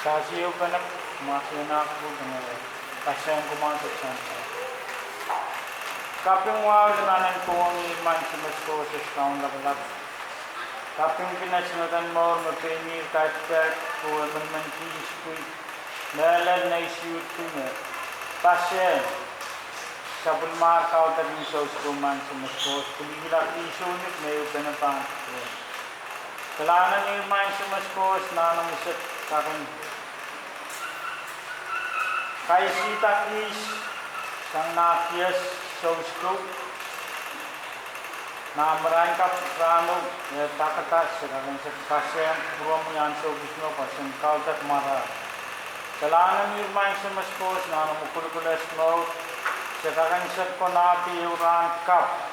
Sasiyo ka na masyanak po dengan pasang kumasok sansa. Kaping wow nanan ko ang iman sa mas ko sa kaun lakalap. Kaping pinasnutan mo mapinir kahit ko man kis ko nalan na isiyut ko na pasyan sa bulmar kau taging sos kuman sa mas ko kuligilak isunit na yung pinapang ko. Kailangan ng iman sa mas ko na nang isat kakin kaya sita kis sang nakias sausko na maraming kaprano takatas sekarang sekasih ruang yang sausko pasang kau tak marah. Kailangan ng iman sa mas ko na namukulukulas mo sekarang set ko napi uran kap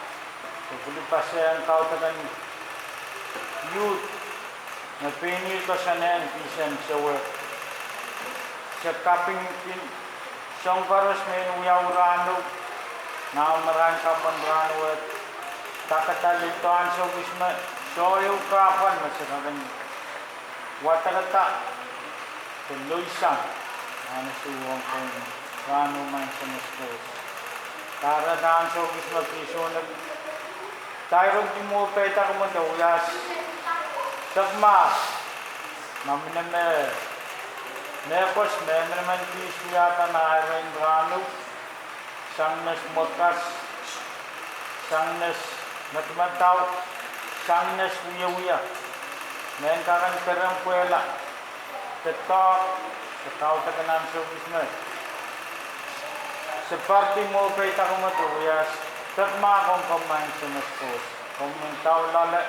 kuli pasang kau takan youth na pinil ko sa nen pisan sa work sa kaping songkaros men uyawrano na marangkapan rano at takatalituan sa wisma soyo kapan masakagan watakata tuloysang ano suwang kong rano man sa maskos karadaan sa wisma piso nag tayo di mo peta ko mo daw uyas sagmas naminame Nepos memang kiswata na aring rano, sangnes motas, sangnes matmataw, sangnes uya-uya. Men kakan perang puela, tetok, tetaw takanan service na. Seperti mo kay takumatuyas, takma kong pamain sa maskos, kung mintaw lala,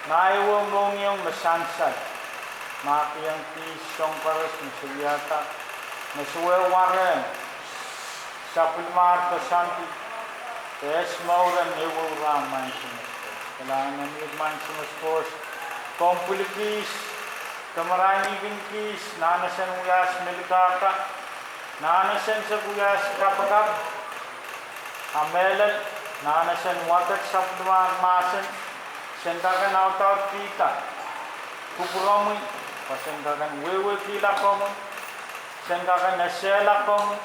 naiwang mong yung masansad. Maki yang pisong pares masuyata masuwe waren sa pulmar to santi es mauran ewo raman sinusko kailangan ng irman sinuskos kompulikis kamarani vinkis nanasan uyas milikaka nanasan sa uyas kapakap amelan nanasan watak sa pulmar masan sentakan autaut kita kupuramoy pasengkakan wewe kila komo, sengkakan nasela komo,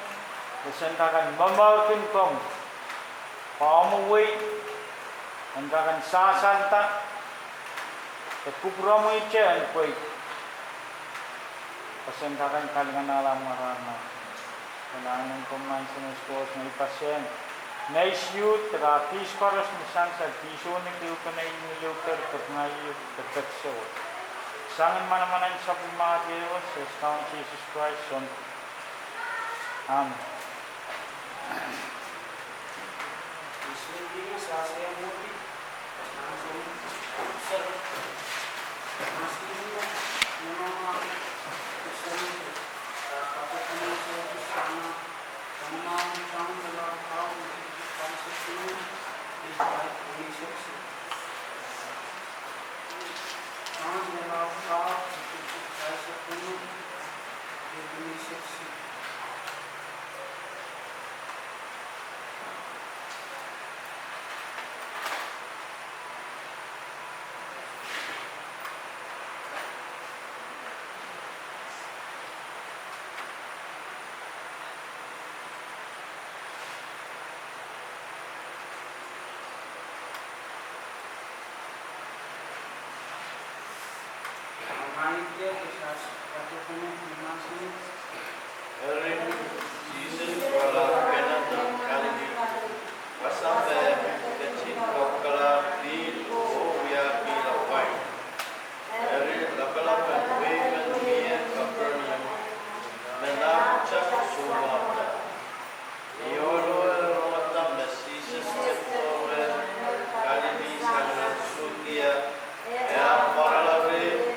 sengkakan mamautin komo, pamuwi, sengkakan sasanta, kupuramoy chen koy, pasengkakan kalingan alam marana, kailangan kumain sa nuskos na ipasyen, naisiyut, ratis koros misang sa piso ni kayo ka na inilukar, ngayon, kataksaw. Sangin mana-mana sa mga Diyos, sa Son Jesus Christ, Son. Amen. Yeah, para la fe,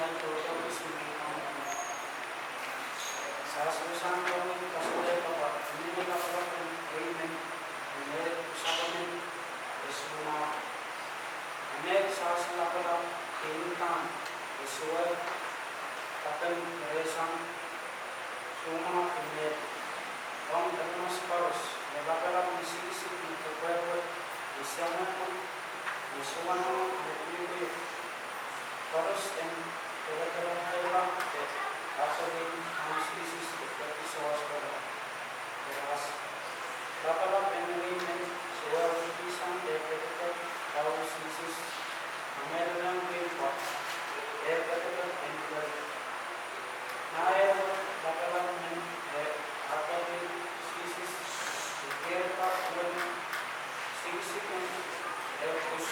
al todo is may sa susan kami kasulay pa pa hindi na pa amen and sa kami is mga amen sa sala pa kailangan isuway kapag resang suma amen ang tanong paros nabakalang isisip ng pueblo isama po isuwan mo ang pilipiyo paros and kailangan kayo actually ang isisip ng isawas pa Terus, bakalang amen suwal isang dekade kalau isis meron ng pot dekade and blood Naya bakalang atau isis pa blood signifikan elpus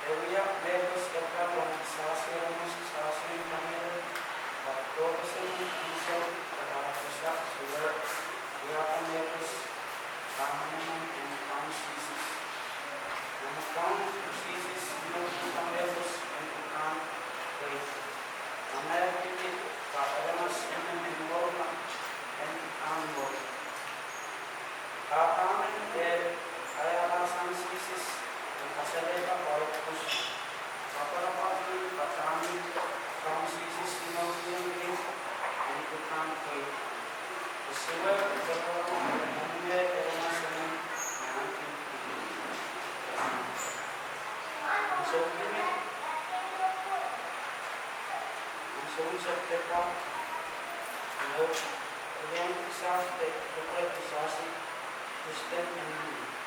Elia levels kapag sa sasyon kamera todos isso para usar sudah iapan levels kamanan and conscious conscious no levels and faith namanya kita pada mas involvement and involvement kataman kaya alasan sisis yang kasalita korpus kapag pasamin kamu sisis yang ikutan faith sesuai dengan umumnya rumah senang nanti langsung setelah yang bisa dekorasi Kristen and